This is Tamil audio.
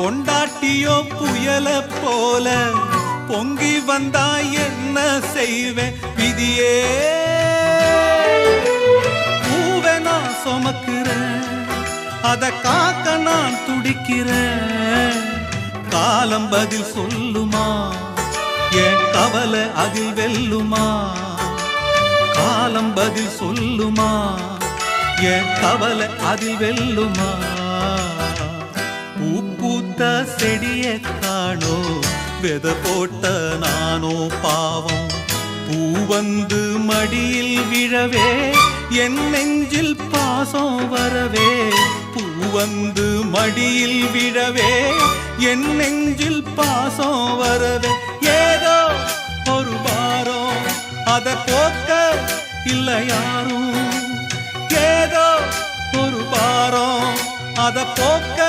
பொண்டாட்டியோ புயல போல பொங்கி வந்தா என்ன செய்வேன் விதியே. பூவை நான் சுமக்கிறேன், அத காக்க நான் துடிக்கிறேன். காலம் பதில் சொல்லுமா, என் கவலை அதில் வெல்லுமா. காலம் பதில் சொல்லுமா, என் கவலை அதில் வெல்லுமா. பூ பூத்த செடிய காணோ, வெத போட்ட நானோ பாவம். பூ வந்து மடியில் விழவே, என் நெஞ்சில் பாசம் வரவே. பூ வந்து மடியில் விழவே, என் நெஞ்சில் பாசம் வரவே. ஏதோ ஒரு பாரம், அத போக்க இல்ல யாரும். ஏதோ ஒரு பாரம், அத போக்க